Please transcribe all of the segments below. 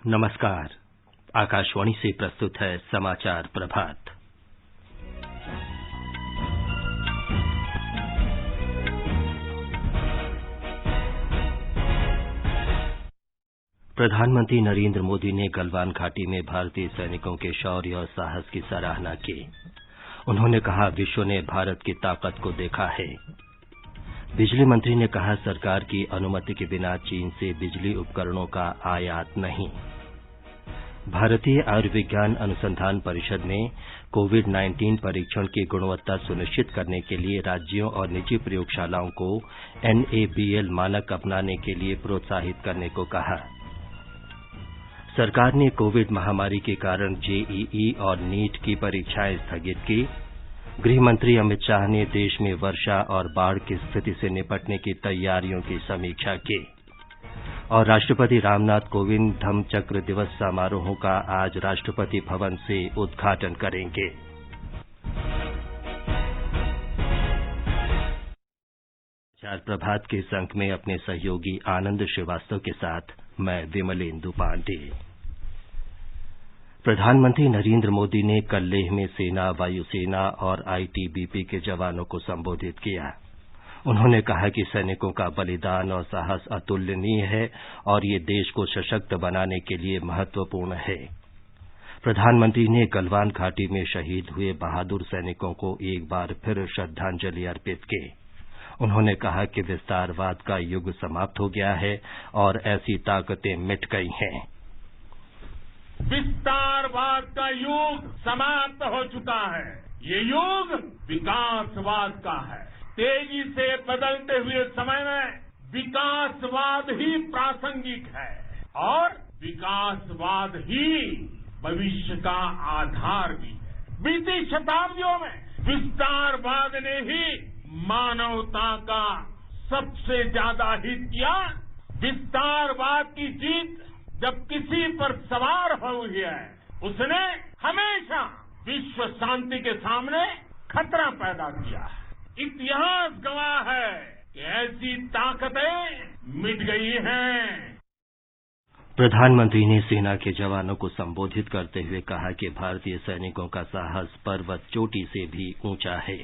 नमस्कार। आकाशवाणी से प्रस्तुत है समाचार प्रभात। प्रधानमंत्री नरेंद्र मोदी ने गलवान घाटी में भारतीय सैनिकों के शौर्य और साहस की सराहना की। उन्होंने कहा, विश्व ने भारत की ताकत को देखा है। बिजली मंत्री ने कहा, सरकार की अनुमति के बिना चीन से बिजली उपकरणों का आयात नहीं। भारतीय आयुर्विज्ञान अनुसंधान परिषद ने कोविड-19 परीक्षण की गुणवत्ता सुनिश्चित करने के लिए राज्यों और निजी प्रयोगशालाओं को NABL मानक अपनाने के लिए प्रोत्साहित करने को कहा। सरकार ने कोविड महामारी के कारण JEE और नीट की परीक्षाएं स्थगित की। गृह मंत्री अमित शाह ने देश में वर्षा और बाढ़ की स्थिति से निपटने की तैयारियों की समीक्षा की। और राष्ट्रपति रामनाथ कोविंद धम्मचक्र दिवस समारोहों का आज राष्ट्रपति भवन से उद्घाटन करेंगे। समाचार प्रभात के इस अंक में अपने सहयोगी आनंद श्रीवास्तव के साथ मैं विमलेंदु पांडे। प्रधानमंत्री नरेंद्र मोदी ने कल लेह में सेना, वायुसेना और ITBP के जवानों को संबोधित किया। उन्होंने कहा कि सैनिकों का बलिदान और साहस अतुलनीय है और ये देश को सशक्त बनाने के लिए महत्वपूर्ण है। प्रधानमंत्री ने गलवान घाटी में शहीद हुए बहादुर सैनिकों को एक बार फिर श्रद्धांजलि अर्पित की। उन्होंने कहा कि विस्तारवाद का युग समाप्त हो गया है और ऐसी ताकतें मिट गई हैं। विस्तारवाद का युग समाप्त हो चुका है। ये युग विकासवाद का है। तेजी से बदलते हुए समय में विकासवाद ही प्रासंगिक है और विकासवाद ही भविष्य का आधार भी है। बीती शताब्दियों में विस्तारवाद ने ही मानवता का सबसे ज्यादा हित किया। विस्तारवाद की जीत जब किसी पर सवार हुई है, उसने हमेशा विश्व शांति के सामने खतरा पैदा किया है। इतिहास गवाह है कि ऐसी ताकतें मिट गई हैं। प्रधानमंत्री ने सेना के जवानों को संबोधित करते हुए कहा कि भारतीय सैनिकों का साहस पर्वत चोटी से भी ऊंचा है।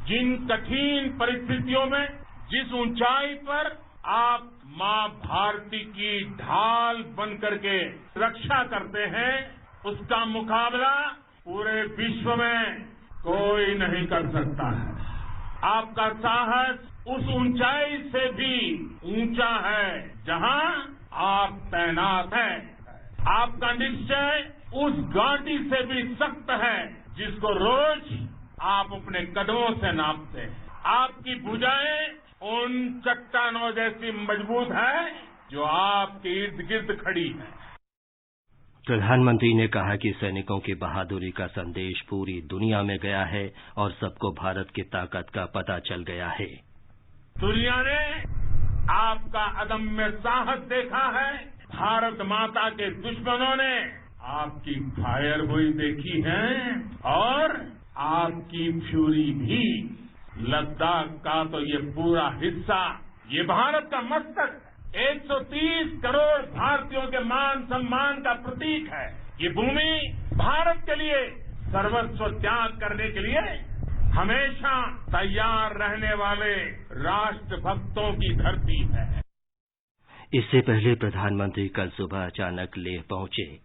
जिन कठिन परिस्थितियों में जिस ऊंचाई पर आप मां भारती की ढाल बन करके रक्षा करते हैं, उसका मुकाबला पूरे विश्व में कोई नहीं कर सकता है। आपका साहस उस ऊंचाई से भी ऊंचा है जहां आप तैनात हैं। आपका निश्चय उस घाटी से भी सख्त है जिसको रोज आप अपने कदमों से नापते हैं। आपकी भुजाएं उन चट्टानों जैसी मजबूत है जो आपके इर्द गिर्द खड़ी है। प्रधानमंत्री ने कहा कि सैनिकों की बहादुरी का संदेश पूरी दुनिया में गया है और सबको भारत की ताकत का पता चल गया है। दुनिया ने आपका अदम्य साहस देखा है। भारत माता के दुश्मनों ने आपकी फायरगोई देखी है और आपकी फ्यूरी भी। लद्दाख का तो ये पूरा हिस्सा, ये भारत का मस्तक 130 करोड़ भारतीयों के मान सम्मान का प्रतीक है। ये भूमि भारत के लिए सर्वस्व त्याग करने के लिए हमेशा तैयार रहने वाले राष्ट्रभक्तों की धरती है। इससे पहले प्रधानमंत्री कल सुबह अचानक लेह पहुंचे।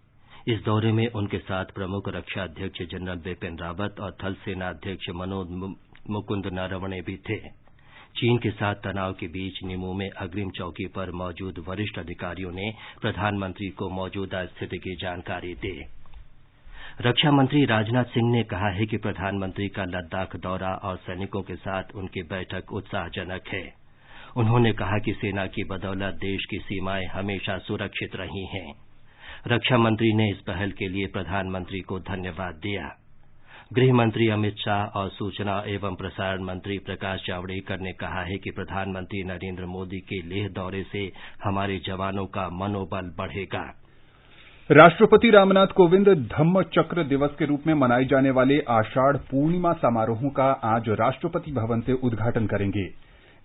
इस दौरे में उनके साथ प्रमुख रक्षा अध्यक्ष जनरल बिपिन रावत और थल सेना अध्यक्ष मनोज मुकुंद नरवणे भी थे। चीन के साथ तनाव के बीच निमू में अग्रिम चौकी पर मौजूद वरिष्ठ अधिकारियों ने प्रधानमंत्री को मौजूदा स्थिति की जानकारी दी। रक्षा मंत्री राजनाथ सिंह ने कहा है कि प्रधानमंत्री का लद्दाख दौरा और सैनिकों के साथ उनकी बैठक उत्साहजनक है। उन्होंने कहा कि सेना की बदौलत देश की सीमाएं हमेशा सुरक्षित रही हैं। रक्षा मंत्री ने इस पहल के लिए प्रधानमंत्री को धन्यवाद दिया। गृह मंत्री अमित शाह और सूचना एवं प्रसारण मंत्री प्रकाश जावड़ेकर ने कहा है कि प्रधानमंत्री नरेंद्र मोदी के लेह दौरे से हमारे जवानों का मनोबल बढ़ेगा। राष्ट्रपति रामनाथ कोविंद धम्मचक्र दिवस के रूप में मनाए जाने वाले आषाढ़ पूर्णिमा समारोहों का आज राष्ट्रपति भवन से उद्घाटन करेंगे।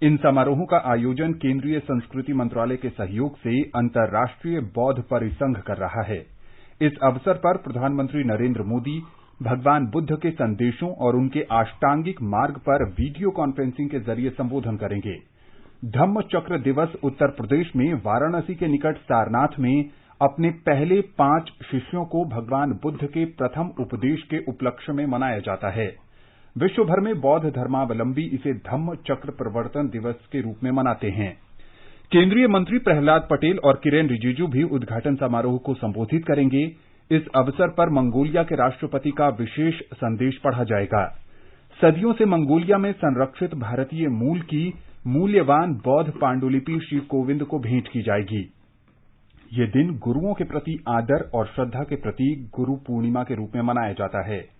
इन समारोहों का आयोजन केंद्रीय संस्कृति मंत्रालय के सहयोग से अंतर्राष्ट्रीय बौद्ध परिसंघ कर रहा है। इस अवसर पर प्रधानमंत्री नरेंद्र मोदी भगवान बुद्ध के संदेशों और उनके अष्टांगिक मार्ग पर वीडियो कॉन्फ्रेंसिंग के जरिए संबोधन करेंगे। धम्म चक्र दिवस उत्तर प्रदेश में वाराणसी के निकट सारनाथ में अपने पहले 5 शिष्यों को भगवान बुद्ध के प्रथम उपदेश के उपलक्ष्य में मनाया जाता है। विश्व भर में बौद्ध धर्मावलंबी इसे धम्म चक्र प्रवर्तन दिवस के रूप में मनाते हैं। केंद्रीय मंत्री प्रहलाद पटेल और किरेन रिजिजू भी उद्घाटन समारोह को संबोधित करेंगे। इस अवसर पर मंगोलिया के राष्ट्रपति का विशेष संदेश पढ़ा जाएगा। सदियों से मंगोलिया में संरक्षित भारतीय मूल की मूल्यवान बौद्ध पांडुलिपि श्री कोविंद को भेंट की जाएगी। ये दिन गुरुओं के प्रति आदर और श्रद्धा के प्रतीक गुरु पूर्णिमा के रूप में मनाया जाता है।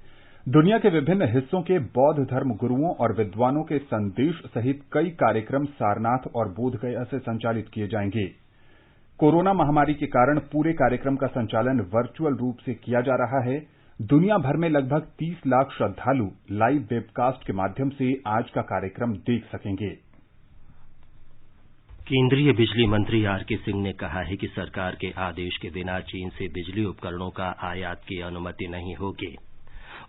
दुनिया के विभिन्न हिस्सों के बौद्ध धर्म गुरुओं और विद्वानों के संदेश सहित कई कार्यक्रम सारनाथ और बोधगया से संचालित किए जाएंगे। कोरोना महामारी के कारण पूरे कार्यक्रम का संचालन वर्चुअल रूप से किया जा रहा है। दुनिया भर में लगभग 30 लाख श्रद्धालु लाइव वेबकास्ट के माध्यम से आज का कार्यक्रम देख सकेंगे। केंद्रीय बिजली मंत्री आर.के. सिंह ने कहा है कि सरकार के आदेश के बिना चीन से बिजली उपकरणों का आयात की अनुमति नहीं होगी।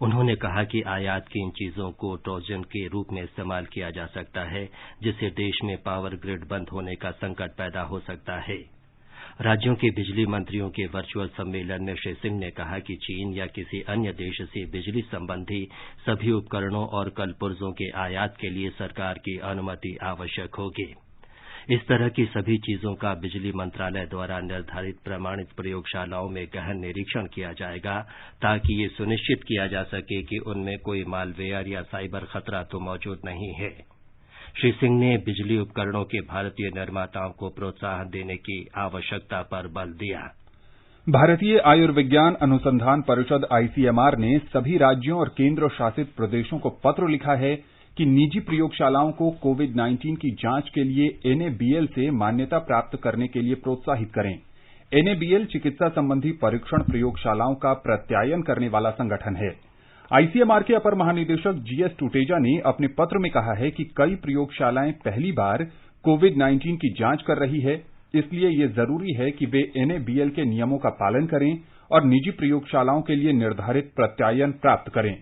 उन्होंने कहा कि आयात की इन चीजों को ट्रोजन के रूप में इस्तेमाल किया जा सकता है, जिससे देश में पावर ग्रिड बंद होने का संकट पैदा हो सकता है। राज्यों के बिजली मंत्रियों के वर्चुअल सम्मेलन में श्री सिंह ने कहा कि चीन या किसी अन्य देश से बिजली संबंधी सभी उपकरणों और कलपुर्जों के आयात के लिए सरकार की अनुमति आवश्यक होगी। इस तरह की सभी चीजों का बिजली मंत्रालय द्वारा निर्धारित प्रमाणित प्रयोगशालाओं में गहन निरीक्षण किया जाएगा, ताकि ये सुनिश्चित किया जा सके कि उनमें कोई मालवेयर या साइबर खतरा तो मौजूद नहीं है। श्री सिंह ने बिजली उपकरणों के भारतीय निर्माताओं को प्रोत्साहन देने की आवश्यकता पर बल दिया। भारतीय आयुर्विज्ञान अनुसंधान परिषद आईसीएमआर ने सभी राज्यों और केंद्र शासित प्रदेशों को पत्र लिखा है कि निजी प्रयोगशालाओं को कोविड-19 की जांच के लिए एनएबीएल से मान्यता प्राप्त करने के लिए प्रोत्साहित करें। एनएबीएल चिकित्सा संबंधी परीक्षण प्रयोगशालाओं का प्रत्यायन करने वाला संगठन है। आईसीएमआर के अपर महानिदेशक जीएस टूटेजा ने अपने पत्र में कहा है कि कई प्रयोगशालाएं पहली बार कोविड-19 की जांच कर रही है, इसलिए ये जरूरी है कि वे एनएबीएल के नियमों का पालन करें और निजी प्रयोगशालाओं के लिए निर्धारित प्रत्यायन प्राप्त करें।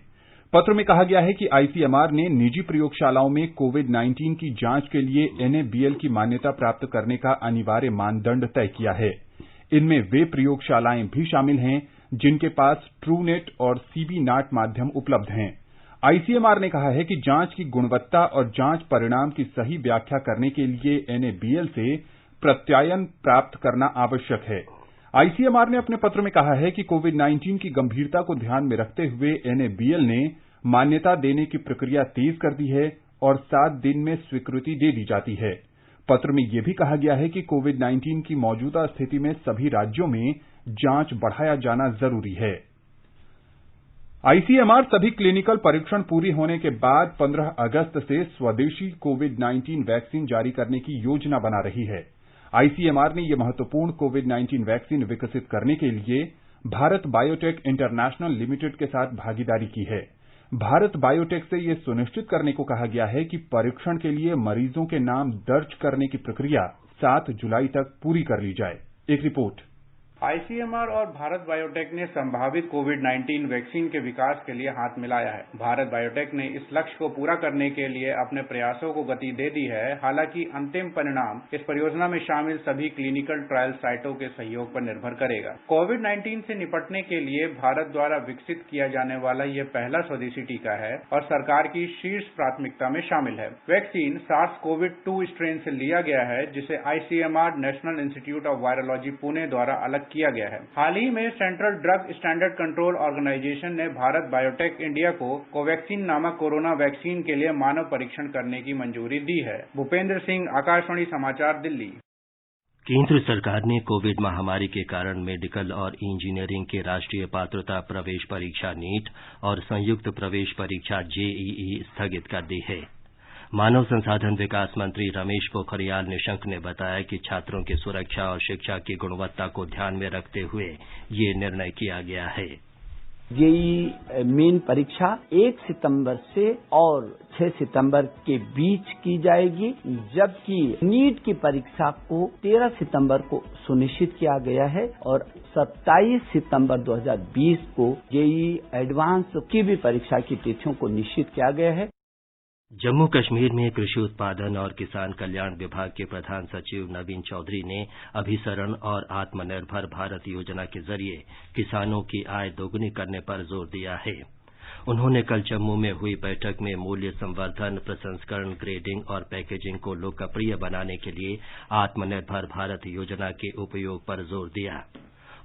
पत्र में कहा गया है कि आईसीएमआर ने निजी प्रयोगशालाओं में कोविड-19 की जांच के लिए एनएबीएल की मान्यता प्राप्त करने का अनिवार्य मानदंड तय किया है। इनमें वे प्रयोगशालाएं भी शामिल हैं जिनके पास ट्रूनेट और सीबी-नाट माध्यम उपलब्ध हैं। आईसीएमआर ने कहा है कि जांच की गुणवत्ता और जांच परिणाम की सही व्याख्या करने के लिए एनएबीएल से प्रत्यायन प्राप्त करना आवश्यक है। आईसीएमआर ने अपने पत्र में कहा है कि कोविड-19 की गंभीरता को ध्यान में रखते हुए एनएबीएल ने मान्यता देने की प्रक्रिया तेज कर दी है और 7 दिन में स्वीकृति दे दी जाती है। पत्र में यह भी कहा गया है कि कोविड-19 की मौजूदा स्थिति में सभी राज्यों में जांच बढ़ाया जाना जरूरी है। आईसीएमआर सभी क्लिनिकल परीक्षण पूरी होने के बाद 15 अगस्त से स्वदेशी कोविड-19 वैक्सीन जारी करने की योजना बना रही है। आईसीएमआर ने यह महत्वपूर्ण कोविड-19 वैक्सीन विकसित करने के लिए भारत बायोटेक इंटरनेशनल लिमिटेड के साथ भागीदारी की है। भारत बायोटेक से यह सुनिश्चित करने को कहा गया है कि परीक्षण के लिए मरीजों के नाम दर्ज करने की प्रक्रिया 7 जुलाई तक पूरी कर ली जाए। एक रिपोर्ट। आईसीएमआर और भारत बायोटेक ने संभावित कोविड-19 वैक्सीन के विकास के लिए हाथ मिलाया है। भारत बायोटेक ने इस लक्ष्य को पूरा करने के लिए अपने प्रयासों को गति दे दी है। हालांकि अंतिम परिणाम इस परियोजना में शामिल सभी क्लिनिकल ट्रायल साइटों के सहयोग पर निर्भर करेगा। कोविड-19 से निपटने के लिए भारत द्वारा विकसित किया जाने वाला यह पहला स्वदेशी टीका है और सरकार की शीर्ष प्राथमिकता में शामिल है। वैक्सीन SARS-CoV-2 स्ट्रेन से लिया गया है, जिसे ICMR national institute of virology Pune द्वारा अलग किया गया है। हाल ही में central drug standard control organisation ने भारत बायोटेक इंडिया को कोवैक्सीन नामक कोरोना वैक्सीन के लिए मानव परीक्षण करने की मंजूरी दी है। भूपेंद्र सिंह, आकाशवाणी समाचार, दिल्ली। केंद्र सरकार ने कोविड महामारी के कारण मेडिकल और इंजीनियरिंग के राष्ट्रीय पात्रता प्रवेश परीक्षा नीट और संयुक्त प्रवेश परीक्षा जेईई स्थगित कर दी है। मानव संसाधन विकास मंत्री रमेश पोखरियाल निशंक ने बताया कि छात्रों की सुरक्षा और शिक्षा की गुणवत्ता को ध्यान में रखते हुए ये निर्णय किया गया है। जेईई मेन परीक्षा 1 सितंबर से और 6 सितंबर के बीच की जाएगी, जबकि नीट की परीक्षा को 13 सितंबर को सुनिश्चित किया गया है और 27 सितंबर 2020 को जेईई एडवांस की भी परीक्षा की तिथियों को निश्चित किया गया है। जम्मू कश्मीर में कृषि उत्पादन और किसान कल्याण विभाग के प्रधान सचिव नवीन चौधरी ने अभिसरण और आत्मनिर्भर भारत योजना के जरिए किसानों की आय दोगुनी करने पर जोर दिया है। उन्होंने कल जम्मू में हुई बैठक में मूल्य संवर्धन, प्रसंस्करण, ग्रेडिंग और पैकेजिंग को लोकप्रिय बनाने के लिए आत्मनिर्भर भारत योजना के उपयोग पर जोर दिया।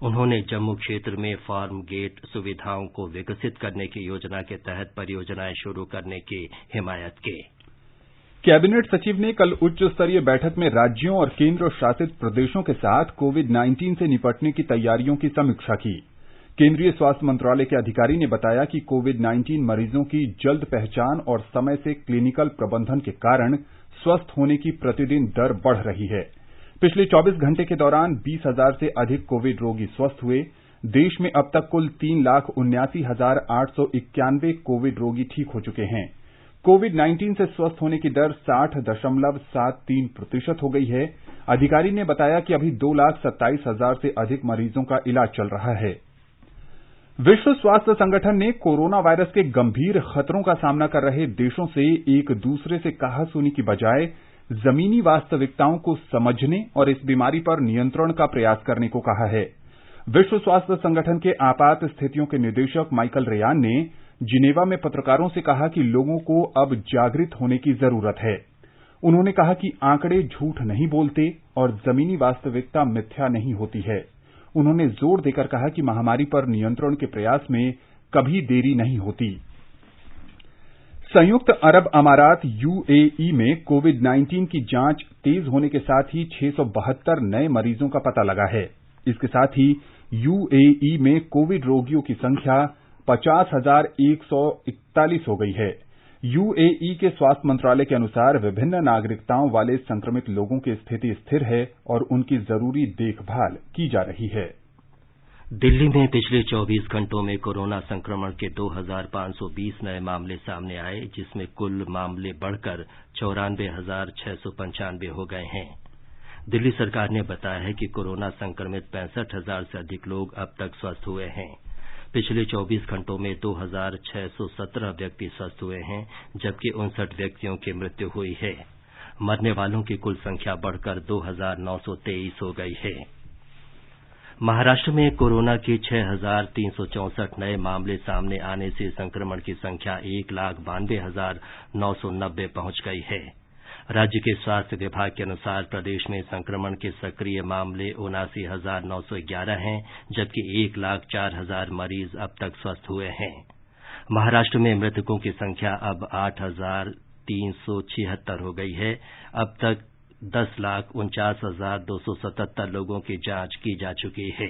उन्होंने जम्मू क्षेत्र में फार्म गेट सुविधाओं को विकसित करने की योजना के तहत परियोजनाएं शुरू करने की हिमायत की। कैबिनेट सचिव ने कल उच्च स्तरीय बैठक में राज्यों और केंद्र शासित प्रदेशों के साथ कोविड-19 से निपटने की तैयारियों की समीक्षा की। केंद्रीय स्वास्थ्य मंत्रालय के अधिकारी ने बताया कि कोविड-19 मरीजों की जल्द पहचान और समय से क्लिनिकल प्रबंधन के कारण स्वस्थ होने की प्रतिदिन दर बढ़ रही है। पिछले 24 घंटे के दौरान 20,000 से अधिक कोविड रोगी स्वस्थ हुए। देश में अब तक कुल 3,79,891 कोविड रोगी ठीक हो चुके हैं। कोविड-19 से स्वस्थ होने की दर 60.73% हो गई है। अधिकारी ने बताया कि अभी 2,27,000 से अधिक मरीजों का इलाज चल रहा है। विश्व स्वास्थ्य संगठन ने कोरोना वायरस के गंभीर खतरों का सामना कर रहे देशों से एक दूसरे से कहासुनी की बजाय जमीनी वास्तविकताओं को समझने और इस बीमारी पर नियंत्रण का प्रयास करने को कहा है। विश्व स्वास्थ्य संगठन के आपात स्थितियों के निदेशक माइकल रेयान ने जिनेवा में पत्रकारों से कहा कि लोगों को अब जागृत होने की जरूरत है। उन्होंने कहा कि आंकड़े झूठ नहीं बोलते और जमीनी वास्तविकता मिथ्या नहीं होती है। उन्होंने जोर देकर कहा कि महामारी पर नियंत्रण के प्रयास में कभी देरी नहीं होती। संयुक्त अरब अमारात यूएई में कोविड-19 की जांच तेज होने के साथ ही 672 नए मरीजों का पता लगा है। इसके साथ ही यूएई में कोविड रोगियों की संख्या 50,141 हो गई है। यूएई के स्वास्थ्य मंत्रालय के अनुसार विभिन्न नागरिकताओं वाले संक्रमित लोगों की स्थिति स्थिर है और उनकी जरूरी देखभाल की जा रही है। दिल्ली में पिछले 24 घंटों में कोरोना संक्रमण के 2,520 नए मामले सामने आए, जिसमें कुल मामले बढ़कर 94,695 हो गए हैं। दिल्ली सरकार ने बताया है कि कोरोना संक्रमित 65,000 से अधिक लोग अब तक स्वस्थ हुए हैं। पिछले 24 घंटों में 2,617 व्यक्ति स्वस्थ हुए हैं, जबकि 59 व्यक्तियों की मृत्यु हुई है। मरने वालों की कुल संख्या बढ़कर 2,923 हो गई है। महाराष्ट्र में कोरोना के 6,364 नए मामले सामने आने से संक्रमण की संख्या 1,92,990 पहुंच गई है। राज्य के स्वास्थ्य विभाग के अनुसार प्रदेश में संक्रमण के सक्रिय मामले 79,911 हैं, जबकि 1,04,000 मरीज अब तक स्वस्थ हुए हैं। महाराष्ट्र में मृतकों की संख्या अब 8,376 हो गई है। अब तक 10,49,277 लोगों की जांच की जा चुकी है।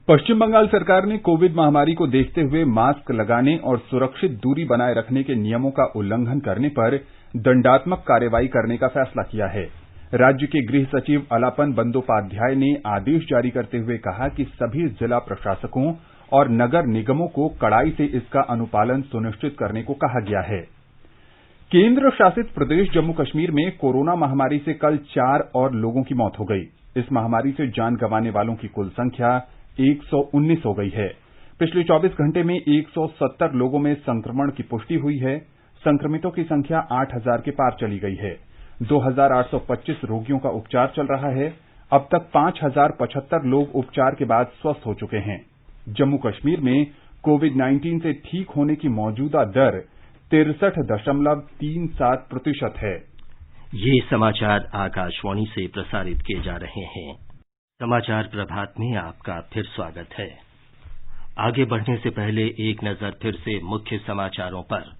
पश्चिम बंगाल सरकार ने कोविड महामारी को देखते हुए मास्क लगाने और सुरक्षित दूरी बनाए रखने के नियमों का उल्लंघन करने पर दंडात्मक कार्रवाई करने का फैसला किया है। राज्य के गृह सचिव अलापन बंदोपाध्याय ने आदेश जारी करते हुए कहा कि सभी जिला प्रशासकों और नगर निगमों को कड़ाई से इसका अनुपालन सुनिश्चित करने को कहा गया है। केंद्र शासित प्रदेश जम्मू कश्मीर में कोरोना महामारी से कल 4 और लोगों की मौत हो गई। इस महामारी से जान गंवाने वालों की कुल संख्या 119 हो गई है। पिछले 24 घंटे में 170 लोगों में संक्रमण की पुष्टि हुई है। संक्रमितों की संख्या 8,000 के पार चली गई है। 2,825 रोगियों का उपचार चल रहा है। अब तक 5,075 लोग उपचार के बाद स्वस्थ हो चुके हैं। जम्मू कश्मीर में कोविड-19 से ठीक होने की मौजूदा दर 63.37% है। ये समाचार आकाशवाणी से प्रसारित किए जा रहे हैं। समाचार प्रभात में आपका फिर स्वागत है। आगे बढ़ने से पहले एक नजर फिर से मुख्य समाचारों पर।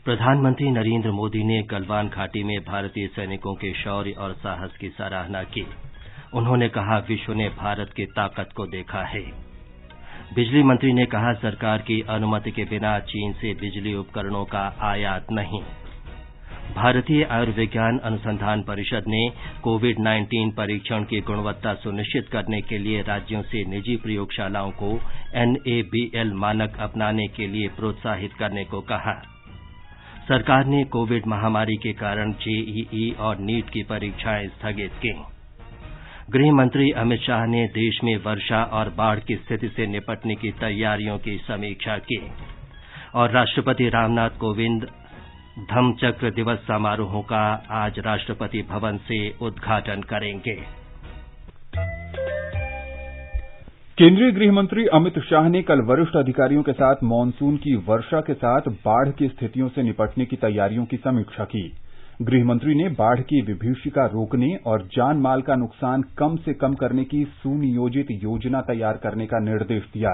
प्रधानमंत्री नरेंद्र मोदी ने गलवान घाटी में भारतीय सैनिकों के शौर्य और साहस की सराहना की। उन्होंने कहा, विश्व ने भारत की ताकत को देखा है। बिजली मंत्री ने कहा, सरकार की अनुमति के बिना चीन से बिजली उपकरणों का आयात नहीं। भारतीय आयुर्विज्ञान अनुसंधान परिषद ने कोविड-19 परीक्षण की गुणवत्ता सुनिश्चित करने के लिए राज्यों से निजी प्रयोगशालाओं को NABL मानक अपनाने के लिए प्रोत्साहित करने को कहा। सरकार ने कोविड महामारी के कारण JEE और नीट की परीक्षाएं स्थगित की। गृह मंत्री अमित शाह ने देश में वर्षा और बाढ़ की स्थिति से निपटने की तैयारियों की समीक्षा की और राष्ट्रपति रामनाथ कोविंद धम्मचक्र दिवस समारोहों का आज राष्ट्रपति भवन से उद्घाटन करेंगे। केंद्रीय गृह मंत्री अमित शाह ने कल वरिष्ठ अधिकारियों के साथ मानसून की वर्षा के साथ बाढ़ की स्थितियों से निपटने की तैयारियों की समीक्षा की। गृह मंत्री ने बाढ़ की विभीषिका रोकने और जान माल का नुकसान कम से कम करने की सुनियोजित योजना तैयार करने का निर्देश दिया।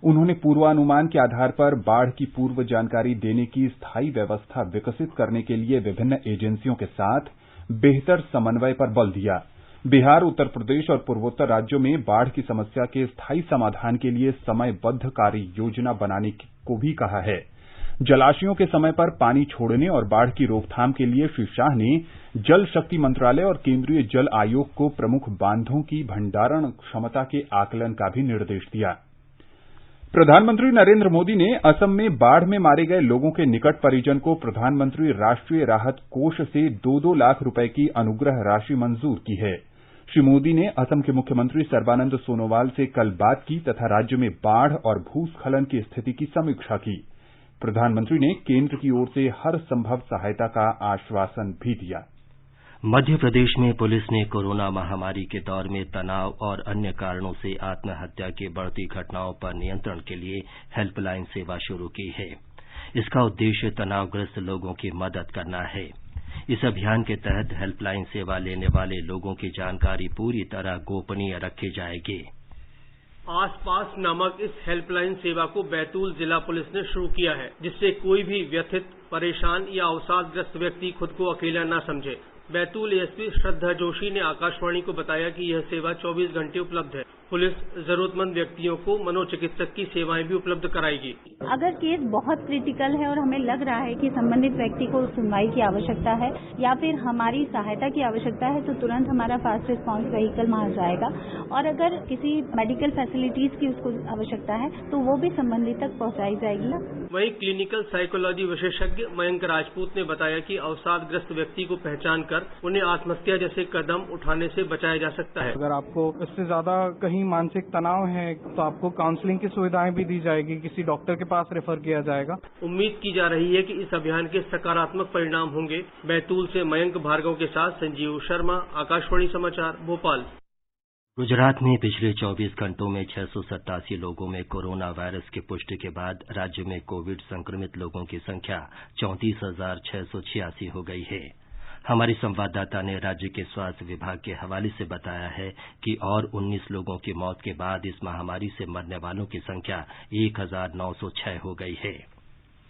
उन्होंने पूर्वानुमान के आधार पर बाढ़ की पूर्व जानकारी देने की स्थायी व्यवस्था विकसित करने के लिए विभिन्न एजेंसियों के साथ बेहतर समन्वय पर बल दिया। बिहार, उत्तर प्रदेश और पूर्वोत्तर राज्यों में बाढ़ की समस्या के स्थायी समाधान के लिए समयबद्ध कार्य योजना बनाने को भी कहा है। जलाशयों के समय पर पानी छोड़ने और बाढ़ की रोकथाम के लिए श्री शाह ने जल शक्ति मंत्रालय और केंद्रीय जल आयोग को प्रमुख बांधों की भंडारण क्षमता के आकलन का भी निर्देश दिया। प्रधानमंत्री नरेंद्र मोदी ने असम में बाढ़ में मारे गए लोगों के निकट परिजन को प्रधानमंत्री राष्ट्रीय राहत कोष से 2-2 लाख रुपए की अनुग्रह राशि मंजूर की है। श्री मोदी ने असम के मुख्यमंत्री सर्बानंद सोनोवाल से कल बात की तथा राज्य में बाढ़ और भूस्खलन की स्थिति की समीक्षा की। प्रधानमंत्री ने केंद्र की ओर से हर संभव सहायता का आश्वासन भी दिया। मध्य प्रदेश में पुलिस ने कोरोना महामारी के दौर में तनाव और अन्य कारणों से आत्महत्या की बढ़ती घटनाओं पर नियंत्रण के लिए हेल्पलाइन सेवा शुरू की है। इसका उद्देश्य तनावग्रस्त लोगों की मदद करना है। इस अभियान के तहत हेल्पलाइन सेवा लेने वाले लोगों की जानकारी पूरी तरह गोपनीय रखी जाएगी। आसपास नामक इस हेल्पलाइन सेवा को बैतूल जिला पुलिस ने शुरू किया है, जिससे कोई भी व्यथित, परेशान या अवसादग्रस्त व्यक्ति खुद को अकेला न समझे। बैतूल एएसपी श्रद्धा जोशी ने आकाशवाणी को बताया कि यह सेवा 24 घंटे उपलब्ध है। पुलिस जरूरतमंद व्यक्तियों को मनोचिकित्सक की सेवाएं भी उपलब्ध कराएगी। अगर केस बहुत क्रिटिकल है और हमें लग रहा है कि संबंधित व्यक्ति को सुनवाई की आवश्यकता है या फिर हमारी सहायता की आवश्यकता है, तो तुरंत हमारा फास्ट रिस्पांस व्हीकल वहां जाएगा और अगर किसी मेडिकल फैसिलिटीज की उसको आवश्यकता है तो वो भी संबंधित तक पहुंचाई जाएगी। वहीं क्लिनिकल साइकोलॉजी विशेषज्ञ मयंक राजपूत ने बताया कि अवसादग्रस्त व्यक्ति को पहचान कर उन्हें आत्महत्या जैसे कदम उठाने से बचाया जा सकता है। अगर आपको इससे ज्यादा कहीं मानसिक तनाव है तो आपको काउंसलिंग की सुविधाएं भी दी जाएगी, किसी डॉक्टर के पास रेफर किया जाएगा। उम्मीद की जा रही है कि इस अभियान के सकारात्मक परिणाम होंगे। बैतूल से मयंक भार्गव के साथ संजीव शर्मा, आकाशवाणी समाचार, भोपाल। गुजरात में पिछले 24 घंटों में 687 लोगों में कोरोना वायरस की पुष्टि के बाद राज्य में कोविड संक्रमित लोगों की संख्या 34,686 हो गई है। हमारी संवाददाता ने राज्य के स्वास्थ्य विभाग के हवाले से बताया है कि और 19 लोगों की मौत के बाद इस महामारी से मरने वालों की संख्या 1,906 हो गई है।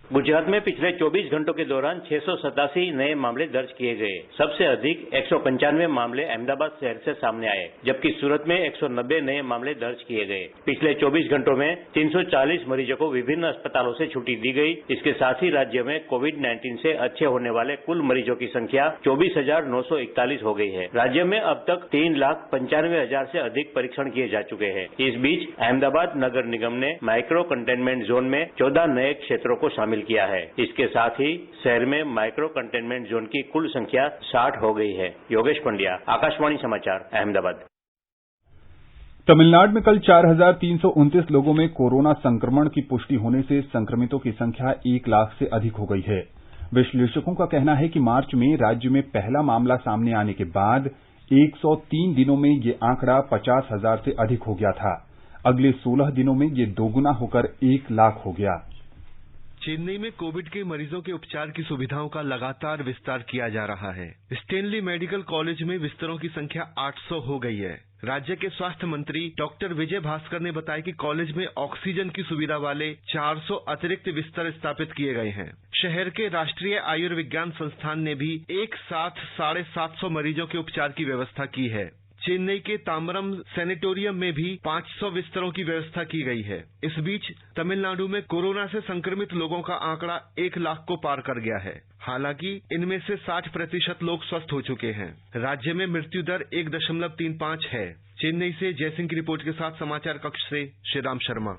गुजरात में पिछले 24 घंटों के दौरान 687 नए मामले दर्ज किए गए। सबसे अधिक 195 मामले अहमदाबाद शहर से सामने आए, जबकि सूरत में 190 नए मामले दर्ज किए गए। पिछले 24 घंटों में 340 मरीजों को विभिन्न अस्पतालों से छुट्टी दी गई। इसके साथ ही राज्य में कोविड-19 से अच्छे होने वाले कुल मरीजों की संख्या 24,941 हो गई है। राज्य में अब तक 3,95,000 से अधिक परीक्षण किए जा चुके हैं। इस बीच अहमदाबाद नगर निगम ने माइक्रो कंटेनमेंट जोन में 14 नए क्षेत्रों को शामिल किया है। इसके साथ ही शहर में माइक्रो कंटेनमेंट जोन की कुल संख्या 60 हो गई है। योगेश पंड्या, आकाशवाणी समाचार, अहमदाबाद। तमिलनाडु में कल 4,329 लोगों में कोरोना संक्रमण की पुष्टि होने से संक्रमितों की संख्या 1 लाख से अधिक हो गई है। विश्लेषकों का कहना है कि मार्च में राज्य में पहला मामला सामने आने के बाद 103 दिनों में ये आंकड़ा 50,000 से अधिक हो गया था। अगले 16 दिनों में ये दोगुना होकर 1 लाख हो गया। चेन्नई में कोविड के मरीजों के उपचार की सुविधाओं का लगातार विस्तार किया जा रहा है। स्टेनली मेडिकल कॉलेज में बिस्तरों की संख्या 800 हो गई है। राज्य के स्वास्थ्य मंत्री डॉक्टर विजय भास्कर ने बताया कि कॉलेज में ऑक्सीजन की सुविधा वाले 400 अतिरिक्त बिस्तर स्थापित किए गए हैं। शहर के राष्ट्रीय आयुर्विज्ञान संस्थान ने भी एक साथ 750 मरीजों के उपचार की व्यवस्था की है। चेन्नई के ताम्बरम सैनिटोरियम में भी 500 बिस्तरों की व्यवस्था की गई है। इस बीच तमिलनाडु में कोरोना से संक्रमित लोगों का आंकड़ा 1 लाख को पार कर गया है। हालांकि इनमें से 60% लोग स्वस्थ हो चुके हैं। राज्य में मृत्यु दर 1.35 है। चेन्नई से जयसिंह की रिपोर्ट के साथ समाचार कक्ष से श्रीराम शर्मा।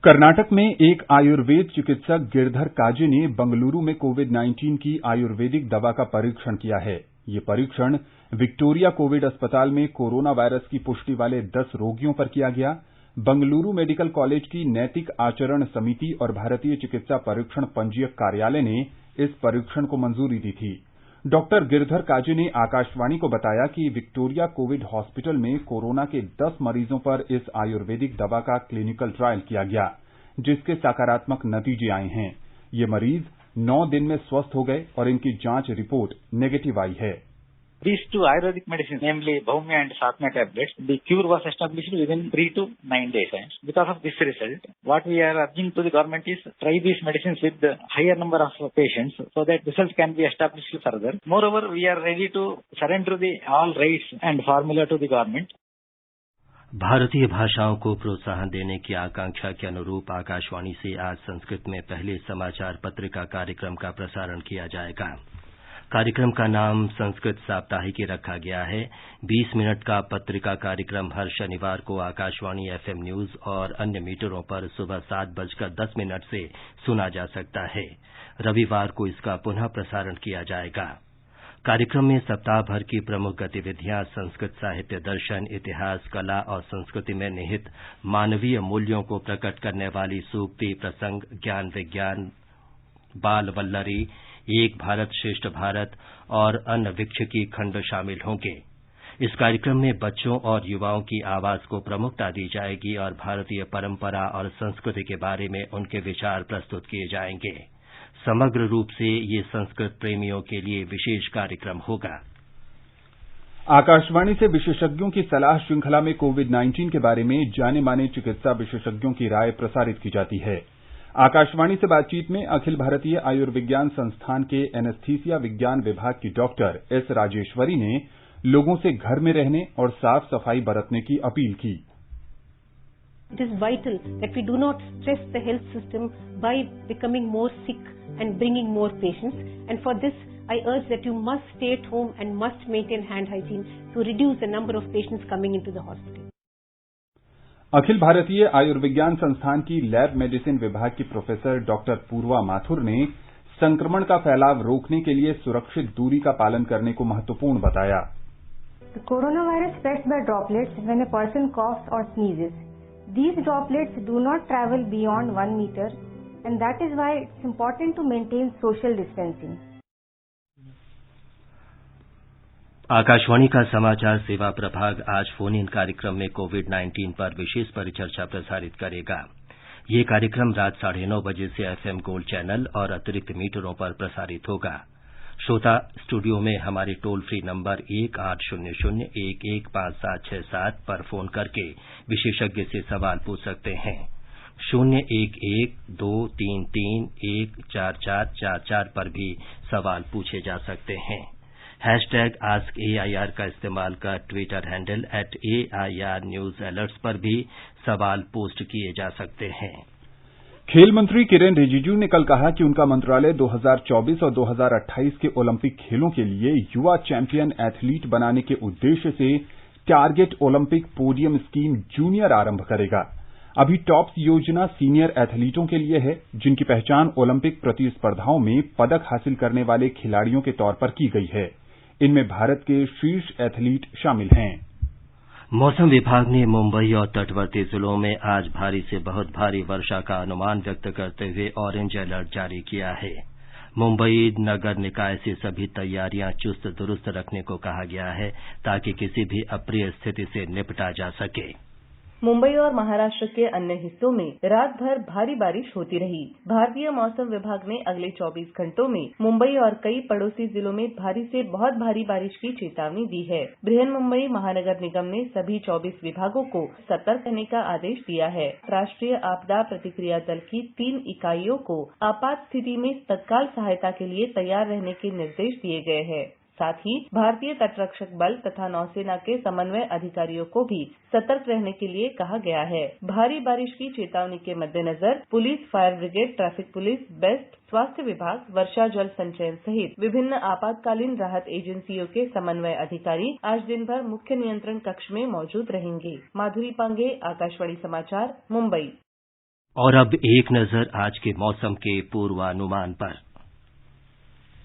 कर्नाटक में एक आयुर्वेद चिकित्सक गिरधर काजे ने बंगलुरु में कोविड-19 की आयुर्वेदिक दवा का परीक्षण किया है। ये परीक्षण विक्टोरिया कोविड अस्पताल में कोरोना वायरस की पुष्टि वाले 10 रोगियों पर किया गया। बंगलुरु मेडिकल कॉलेज की नैतिक आचरण समिति और भारतीय चिकित्सा परीक्षण पंजीयक कार्यालय ने इस परीक्षण को मंजूरी दी थी। डॉक्टर गिरधर काजे ने आकाशवाणी को बताया कि विक्टोरिया कोविड हॉस्पिटल में कोरोना के 10 मरीजों पर इस आयुर्वेदिक दवा का क्लिनिकल ट्रायल किया गया, जिसके सकारात्मक नतीजे आए हैं। ये मरीज 9 दिन में स्वस्थ हो गए और इनकी जांच रिपोर्ट नेगेटिव आई है। These two Ayurvedic medicines, namely Bhaumya and Satmya tablets, the cure was established within 3 to 9 days. Because of this result, what we are urging to the government is try these medicines with the higher number of patients so that results can be established further. Moreover, we are ready to surrender all rights and formula to the government. भारतीय भाषाओं को प्रोत्साहन देने की आकांक्षा के अनुरूप आकाशवाणी से आज संस्कृत में पहले समाचार पत्रिका कार्यक्रम का प्रसारण किया जाएगा। कार्यक्रम का नाम संस्कृत साप्ताहिकी रखा गया है। 20 मिनट का पत्रिका कार्यक्रम हर शनिवार को आकाशवाणी FM न्यूज और अन्य मीटरों पर सुबह 7:10 से सुना जा सकता है। रविवार को इसका पुनः प्रसारण किया जाएगा। कार्यक्रम में सप्ताह भर की प्रमुख गतिविधियां संस्कृत साहित्य दर्शन, इतिहास, कला और संस्कृति में निहित मानवीय मूल्यों को प्रकट करने वाली सूक्ति, प्रसंग, ज्ञान विज्ञान, बाल वल्लरी, एक भारत श्रेष्ठ भारत और अनविक्षिकी खंड शामिल होंगे। इस कार्यक्रम में बच्चों और युवाओं की आवाज को प्रमुखता दी जाएगी और भारतीय परंपरा और संस्कृति के बारे में उनके विचार प्रस्तुत किए जाएंगे। समग्र रूप से ये संस्कृत प्रेमियों के लिए विशेष कार्यक्रम होगा। आकाशवाणी से विशेषज्ञों की सलाह श्रृंखला में कोविड-19 के बारे में जाने माने चिकित्सा विशेषज्ञों की राय प्रसारित की जाती है। आकाशवाणी से बातचीत में अखिल भारतीय आयुर्विज्ञान संस्थान के एनेस्थीसिया विज्ञान विभाग की डॉक्टर एस राजेश्वरी ने लोगों से घर में रहने और साफ सफाई बरतने की अपील की। It is vital that we do not stress the health system by becoming more sick and bringing more patients, and for this I urge that you must stay at home and must maintain hand hygiene to reduce the number of patients coming into the hospital. Akhil Bharatiya Ayurvigyan संस्थान की lab medicine विभाग की professor doctor पूर्वा माथुर ने संक्रमण का फैलाव रोकने के लिए सुरक्षित दूरी का पालन करने को महत्वपूर्ण बताया। The coronavirus spreads by droplets when a person coughs or sneezes. These droplets do not travel beyond 1 meter, and that is why it's important to maintain social distancing. Akashvani का समाचार सेवा प्रभाग आज फोन इन कार्यक्रम में कोविड-19 पर विशेष परिचर्चा प्रसारित करेगा। ये कार्यक्रम रात 9:30 बजे से FM गोल्ड चैनल और अतिरिक्त मीटरों पर प्रसारित होगा। श्रोता स्टूडियो में हमारे टोल फ्री नंबर 1800-115767 पर फोन करके विशेषज्ञ से सवाल पूछ सकते हैं। 011-233-14444 पर भी सवाल पूछे जा सकते हैं। #AskAIR का इस्तेमाल कर Twitter handle @AIR news alerts पर भी सवाल पोस्ट किए जा सकते हैं। खेल मंत्री किरेन रिजिजू ने कल कहा कि उनका मंत्रालय 2024 और 2028 के ओलंपिक खेलों के लिए युवा चैंपियन एथलीट बनाने के उद्देश्य से target Olympic podium scheme junior आरंभ करेगा। अभी टॉप्स योजना सीनियर एथलीटों के लिए है, जिनकी पहचान ओलंपिक प्रतिस्पर्धाओं में पदक हासिल करने वाले खिलाड़ियों के तौर पर की गई है। इनमें भारत के शीर्ष एथलीट शामिल हैं। मौसम विभाग ने मुंबई और तटवर्ती जिलों में आज भारी से बहुत भारी वर्षा का अनुमान व्यक्त करते हुए ऑरेंज अलर्ट जारी किया है। मुंबई नगर निकाय से सभी तैयारियां चुस्त दुरुस्त रखने को कहा गया है ताकि किसी भी अप्रिय स्थिति से निपटा जा सके। मुंबई और महाराष्ट्र के अन्य हिस्सों में रात भर भारी बारिश होती रही। भारतीय मौसम विभाग ने अगले 24 घंटों में मुंबई और कई पड़ोसी जिलों में भारी से बहुत भारी बारिश की चेतावनी दी है। बृहन्मुंबई महानगर निगम ने सभी 24 विभागों को सतर्क रहने का आदेश दिया है। राष्ट्रीय आपदा प्रतिक्रिया दल की 3 इकाइयों को आपात स्थिति में तत्काल सहायता के लिए तैयार रहने के निर्देश दिए गए हैं। साथ ही भारतीय तटरक्षक बल तथा नौसेना के समन्वय अधिकारियों को भी सतर्क रहने के लिए कहा गया है। भारी बारिश की चेतावनी के मद्देनजर police, fire brigade, traffic police, best, स्वास्थ्य विभाग, वर्षा जल संचयन सहित विभिन्न आपातकालीन राहत एजेंसियों के समन्वय अधिकारी आज दिन भर मुख्य नियंत्रण कक्ष में मौजूद रहेंगे। माधुरी पांगे, आकाशवाणी समाचार, मुंबई। और अब एक नजर आज के मौसम के पूर्वानुमान पर।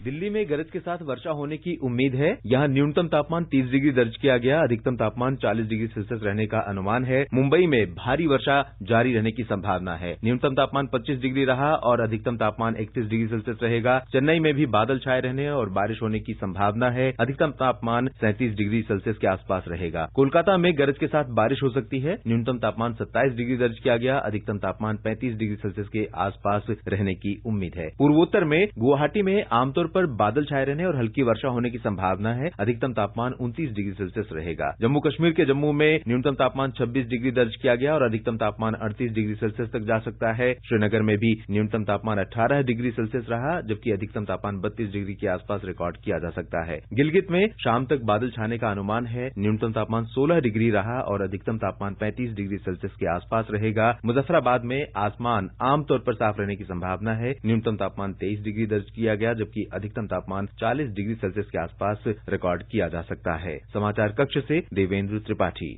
दिल्ली में गरज के साथ वर्षा होने की उम्मीद है। यहां न्यूनतम तापमान 30 डिग्री दर्ज किया गया, अधिकतम तापमान 40 डिग्री सेल्सियस रहने का अनुमान है। मुंबई में भारी वर्षा जारी रहने की संभावना है। न्यूनतम तापमान 25 डिग्री रहा और अधिकतम तापमान 31 डिग्री सेल्सियस रहेगा। चेन्नई में भी बादल छाए रहने और बारिश होने की संभावना है। अधिकतम तापमान 37 डिग्री सेल्सियस के आसपास रहेगा। कोलकाता में गरज के साथ बारिश हो सकती है। न्यूनतम तापमान 27 डिग्री दर्ज किया गया, अधिकतम तापमान 35 डिग्री सेल्सियस के आसपास रहने की उम्मीद है। पूर्वोत्तर में गुवाहाटी में आमतौर पर बादल छाए रहने और हल्की वर्षा होने की संभावना है। अधिकतम तापमान 29 डिग्री सेल्सियस रहेगा। जम्मू कश्मीर के जम्मू में न्यूनतम तापमान 26 डिग्री दर्ज किया गया और अधिकतम तापमान 38 डिग्री सेल्सियस तक जा सकता है। श्रीनगर में भी न्यूनतम तापमान 18 डिग्री सेल्सियस रहा, जबकि अधिकतम तापमान 32 डिग्री के आसपास रिकॉर्ड किया जा सकता है। गिलगित में शाम तक बादल छाने का अनुमान है। न्यूनतम तापमान 16 डिग्री रहा और अधिकतम तापमान 35 डिग्री सेल्सियस के आसपास रहेगा। मुजफ्फराबाद में आसमान आमतौर पर साफ रहने की संभावना है। न्यूनतम तापमान 23 डिग्री दर्ज किया गया, जबकि अधिकतम तापमान 40 डिग्री सेल्सियस के आसपास रिकॉर्ड किया जा सकता है। समाचार कक्ष से देवेंद्र त्रिपाठी।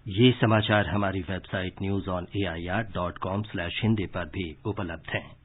ये समाचार हमारी वेबसाइट newsonair.com/hindi पर भी उपलब्ध हैं।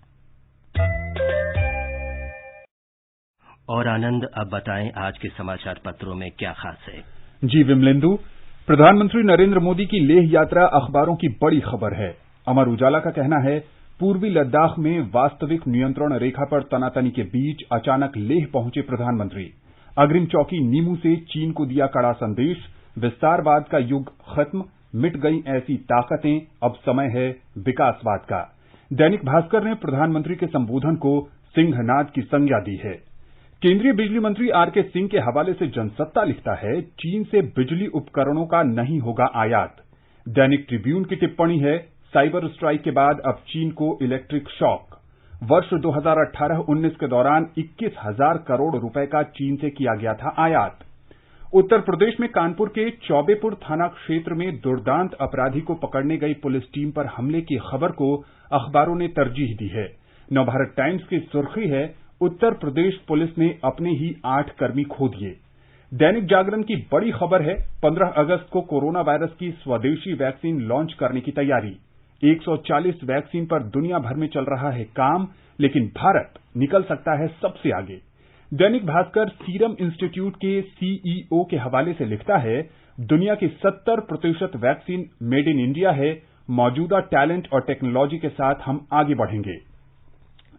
और आनंद, अब बताएं आज के समाचार पत्रों में क्या खास है। जी विमलेंदु, प्रधानमंत्री नरेंद्र मोदी की लेह यात्रा अखबारों की बड़ी खबर है। अमर उजाला का कहना है, पूर्वी लद्दाख में वास्तविक नियंत्रण रेखा पर तनातनी के बीच अचानक लेह पहुंचे प्रधानमंत्री। अग्रिम चौकी नीमू से चीन को दिया कड़ा संदेश, विस्तारवाद का युग खत्म, मिट गई ऐसी ताकतें, अब समय है विकासवाद का। दैनिक भास्कर ने प्रधानमंत्री के संबोधन को सिंहनाद की संज्ञा दी है। केंद्रीय बिजली मंत्री आर.के. सिंह के हवाले से जनसत्ता लिखता है, चीन से बिजली उपकरणों का नहीं होगा आयात। दैनिक ट्रिब्यून की टिप्पणी है, साइबर स्ट्राइक के बाद अब चीन को इलेक्ट्रिक शॉक। वर्ष 2018-19 के दौरान 21,000 करोड़ रुपए का चीन से किया गया था आयात। उत्तर प्रदेश में कानपुर के चौबेपुर थाना क्षेत्र में दुर्दांत अपराधी को पकड़ने गई पुलिस टीम पर हमले की खबर को अखबारों ने तरजीह दी है। नवभारत टाइम्स की सुर्खी है, उत्तर प्रदेश पुलिस ने अपने ही 8 कर्मी खो दिए। दैनिक जागरण की बड़ी खबर है, 15 अगस्त को कोरोना वायरस की स्वदेशी वैक्सीन लॉन्च करने की तैयारी। 140 वैक्सीन पर दुनिया भर में चल रहा है काम, लेकिन भारत निकल सकता है सबसे आगे। दैनिक भास्कर सीरम इंस्टीट्यूट के सीईओ के हवाले से लिखता है, दुनिया की 70% वैक्सीन मेड इन इंडिया है, मौजूदा टैलेंट और टेक्नोलॉजी के साथ हम आगे बढ़ेंगे।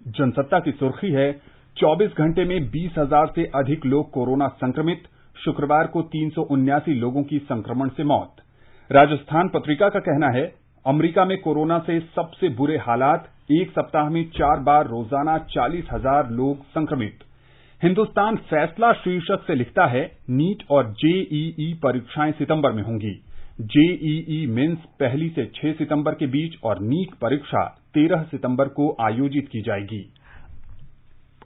जनसत्ता की सुर्खी है, 24 घंटे में 20,000 से अधिक लोग कोरोना संक्रमित, शुक्रवार को 379 लोगों की संक्रमण से मौत। राजस्थान पत्रिका का कहना है, अमेरिका में कोरोना से सबसे बुरे हालात, एक सप्ताह में 4 बार रोजाना 40,000 लोग संक्रमित। हिंदुस्तान फैसला शीर्षक से लिखता है, नीट और जेईई परीक्षाएं सितंबर में होंगी। जेईई मेंस 1 से 6 सितंबर के बीच और नीट परीक्षा 13 सितंबर को आयोजित की जाएगी।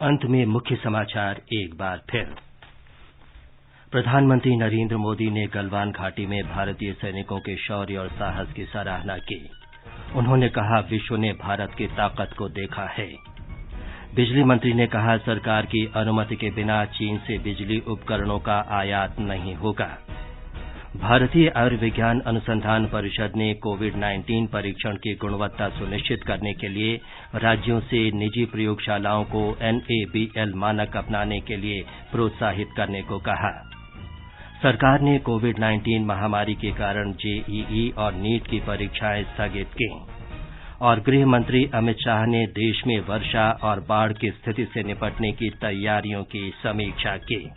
अंत में मुख्य समाचार एक बार फिर। प्रधानमंत्री नरेंद्र मोदी ने गलवान घाटी में भारतीय सैनिकों के शौर्य और साहस की सराहना की। उन्होंने कहा, विश्व ने भारत की ताकत को देखा है। बिजली मंत्री ने कहा, सरकार की अनुमति के बिना चीन से बिजली उपकरणों का आयात नहीं होगा। भारतीय आयुर्विज्ञान अनुसंधान परिषद ने कोविड-19 परीक्षण की गुणवत्ता सुनिश्चित करने के लिए राज्यों से निजी प्रयोगशालाओं को NABL मानक अपनाने के लिए प्रोत्साहित करने को कहा। सरकार ने कोविड-19 महामारी के कारण जेईई और नीट की परीक्षाएं स्थगित की। और गृह मंत्री अमित शाह ने देश में वर्षा और बाढ़ की स्थिति से निपटने की तैयारियों की समीक्षा की।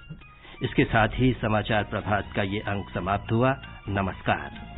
इसके साथ ही समाचार प्रभात का ये अंक समाप्त हुआ। नमस्कार।